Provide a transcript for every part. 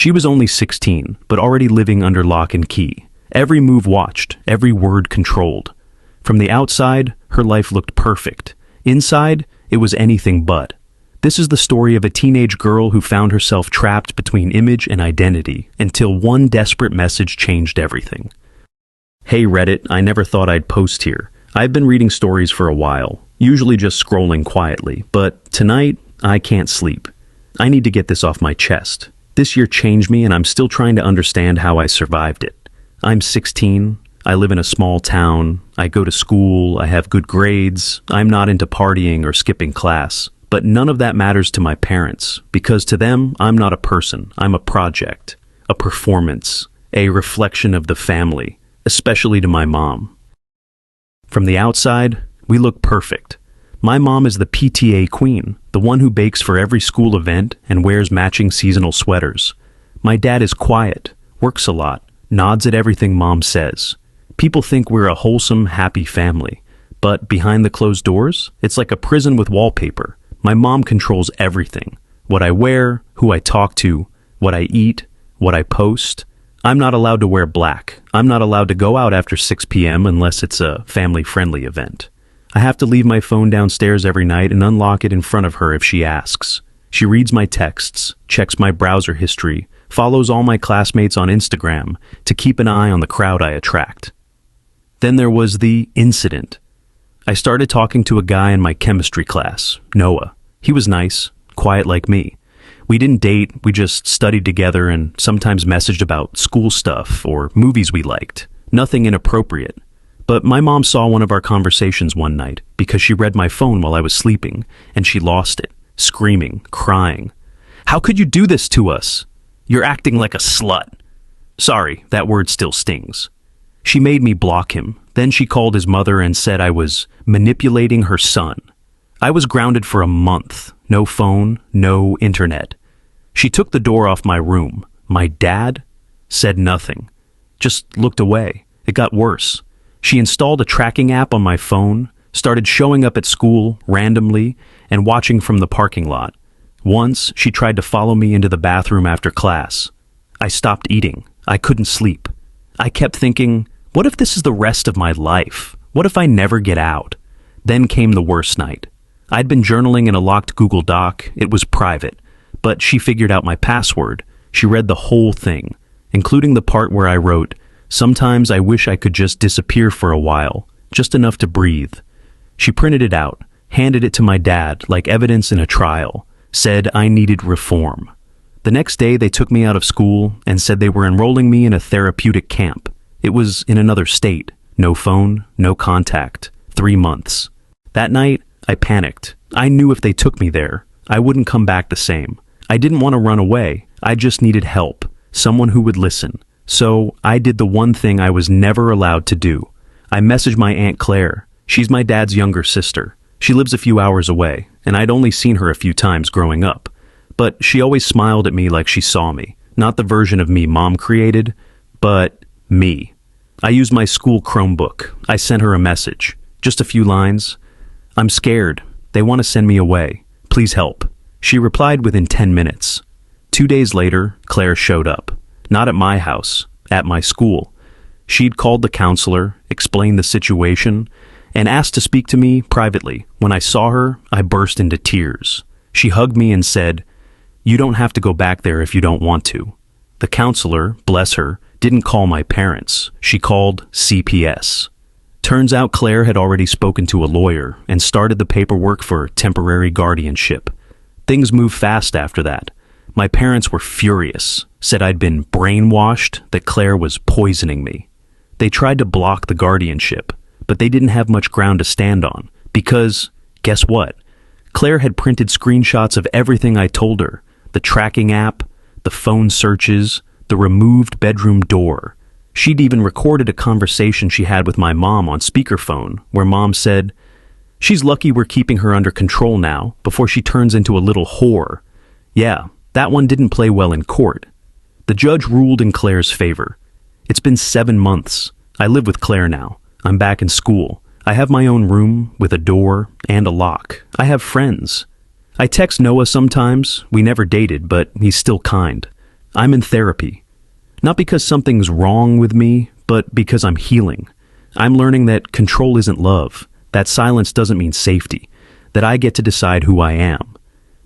She was only 16, but already living under lock and key. Every move watched, every word controlled. From the outside, her life looked perfect. Inside, it was anything but. This is the story of a teenage girl who found herself trapped between image and identity until one desperate message changed everything. Hey Reddit, I never thought I'd post here. I've been reading stories for a while, usually just scrolling quietly, but tonight, I can't sleep. I need to get this off my chest. This year changed me and I'm still trying to understand how I survived it. I'm 16, I live in a small town, I go to school, I have good grades, I'm not into partying or skipping class. But none of that matters to my parents, because to them, I'm not a person, I'm a project, a performance, a reflection of the family, especially to my mom. From the outside, we look perfect. My mom is the PTA queen, the one who bakes for every school event and wears matching seasonal sweaters. My dad is quiet, works a lot, nods at everything mom says. People think we're a wholesome, happy family, but behind the closed doors, it's like a prison with wallpaper. My mom controls everything. What I wear, who I talk to, what I eat, what I post. I'm not allowed to wear black. I'm not allowed to go out after 6 p.m. unless it's a family-friendly event. I have to leave my phone downstairs every night and unlock it in front of her if she asks. She reads my texts, checks my browser history, follows all my classmates on Instagram to keep an eye on the crowd I attract. Then there was the incident. I started talking to a guy in my chemistry class, Noah. He was nice, quiet like me. We didn't date, we just studied together and sometimes messaged about school stuff or movies we liked. Nothing inappropriate. But my mom saw one of our conversations one night because she read my phone while I was sleeping, and she lost it, screaming, crying. "How could you do this to us? You're acting like a slut." Sorry, that word still stings. She made me block him. Then she called his mother and said I was manipulating her son. I was grounded for a month. No phone, no internet. She took the door off my room. My dad said nothing. Just looked away. It got worse. She installed a tracking app on my phone, started showing up at school randomly and watching from the parking lot. Once, she tried to follow me into the bathroom after class. I stopped eating. I couldn't sleep. I kept thinking, what if this is the rest of my life? What if I never get out? Then came the worst night. I'd been journaling in a locked Google Doc. It was private, but she figured out my password. She read the whole thing, including the part where I wrote, "Sometimes I wish I could just disappear for a while, just enough to breathe." She printed it out, handed it to my dad like evidence in a trial, said I needed reform. The next day they took me out of school and said they were enrolling me in a therapeutic camp. It was in another state. No phone, no contact. 3 months. That night, I panicked. I knew if they took me there, I wouldn't come back the same. I didn't want to run away. I just needed help. Someone who would listen. So I did the one thing I was never allowed to do. I messaged my Aunt Claire. She's my dad's younger sister. She lives a few hours away, and I'd only seen her a few times growing up. But she always smiled at me like she saw me. Not the version of me Mom created, but me. I used my school Chromebook. I sent her a message. Just a few lines. "I'm scared. They want to send me away. Please help." She replied within 10 minutes. 2 days later, Claire showed up. Not at my house, at my school. She'd called the counselor, explained the situation, and asked to speak to me privately. When I saw her, I burst into tears. She hugged me and said, "You don't have to go back there if you don't want to." The counselor, bless her, didn't call my parents. She called CPS. Turns out Claire had already spoken to a lawyer and started the paperwork for temporary guardianship. Things moved fast after that. My parents were furious, said I'd been brainwashed, that Claire was poisoning me. They tried to block the guardianship, but they didn't have much ground to stand on, because, guess what? Claire had printed screenshots of everything I told her, the tracking app, the phone searches, the removed bedroom door. She'd even recorded a conversation she had with my mom on speakerphone, where Mom said, "She's lucky we're keeping her under control now, before she turns into a little whore." Yeah, that one didn't play well in court. The judge ruled in Claire's favor. It's been 7 months. I live with Claire now. I'm back in school. I have my own room with a door and a lock. I have friends. I text Noah sometimes. We never dated, but he's still kind. I'm in therapy. Not because something's wrong with me, but because I'm healing. I'm learning that control isn't love, that silence doesn't mean safety, that I get to decide who I am.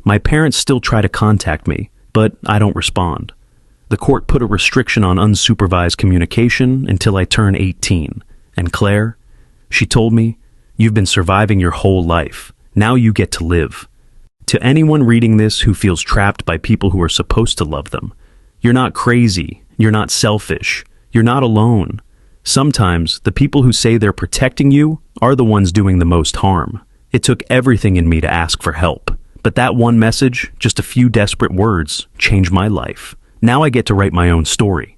My parents still try to contact me, but I don't respond. The court put a restriction on unsupervised communication until I turn 18. And Claire, she told me, "You've been surviving your whole life. Now you get to live." To anyone reading this who feels trapped by people who are supposed to love them, you're not crazy, you're not selfish, you're not alone. Sometimes the people who say they're protecting you are the ones doing the most harm. It took everything in me to ask for help, but that one message, just a few desperate words, changed my life. Now I get to write my own story.